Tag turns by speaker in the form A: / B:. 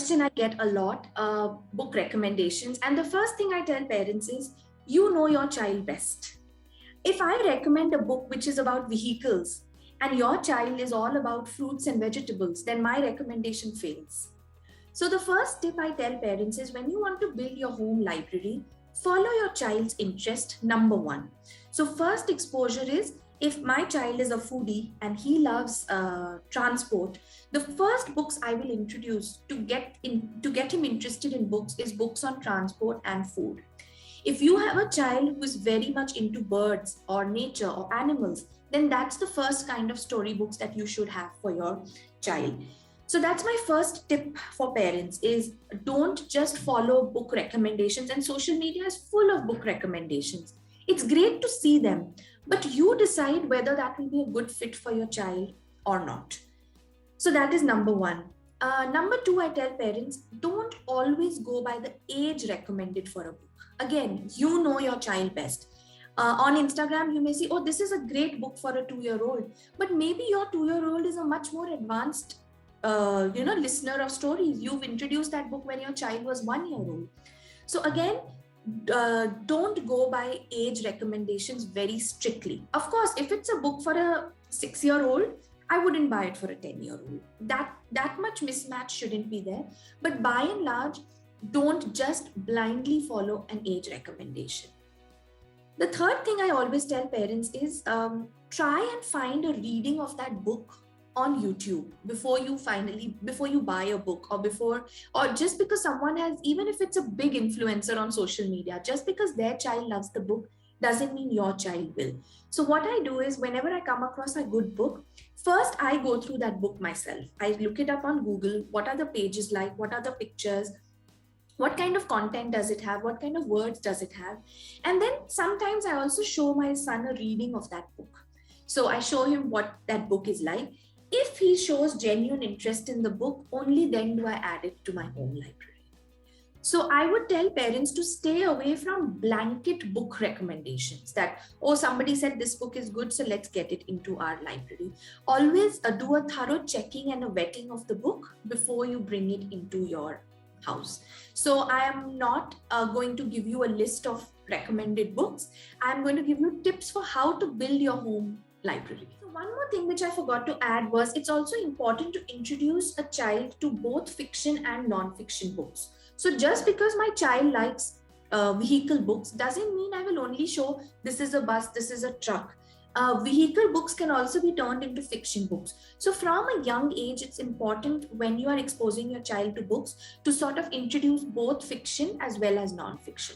A: question I get a lot, book recommendations. And the first thing I tell parents is, you know your child best. If I recommend a book which is about vehicles and your child is all about fruits and vegetables, then my recommendation fails. So the first tip I tell parents is, when you want to build your home library, follow your child's interest, number one. So first exposure is, if my child is a foodie and he loves transport, the first books I will introduce to get him interested in books is books on transport and food. If you have a child who is very much into birds or nature or animals, then that's the first kind of storybooks that you should have for your child. So that's my first tip for parents, is don't just follow book recommendations, and social media is full of book recommendations. It's great to see them, but you decide whether that will be a good fit for your child or not. So that is number one. Number two, I tell parents, don't always go by the age recommended for a book. Again, you know your child best. On Instagram, you may see, oh, this is a great book for a 2-year-old, but maybe your 2-year-old is a much more advanced listener of stories. You've introduced that book when your child was 1-year-old. So again, don't go by age recommendations very strictly. Of course, if it's a book for a 6-year-old, I wouldn't buy it for a 10-year-old. That much mismatch shouldn't be there. But by and large, don't just blindly follow an age recommendation. The third thing I always tell parents is, try and find a reading of that book on YouTube before you buy a book, or just because someone has, even if it's a big influencer on social media, just because their child loves the book doesn't mean your child will. So what I do is, whenever I come across a good book, first I go through that book myself. I look it up on Google. What are the pages like? What are the pictures? What kind of content does it have? What kind of words does it have? And then sometimes I also show my son a reading of that book. So I show him what that book is like. If he shows genuine interest in the book, only then do I add it to my home library. So I would tell parents to stay away from blanket book recommendations that, oh, somebody said this book is good, so let's get it into our library. Always do a thorough checking and a vetting of the book before you bring it into your house. So I am not going to give you a list of recommended books. I'm going to give you tips for how to build your home library. So one more thing which I forgot to add was, it's also important to introduce a child to both fiction and non-fiction books. So just because my child likes vehicle books doesn't mean I will only show this is a bus, this is a truck. Vehicle books can also be turned into fiction books. So from a young age, it's important, when you are exposing your child to books, to sort of introduce both fiction as well as non-fiction.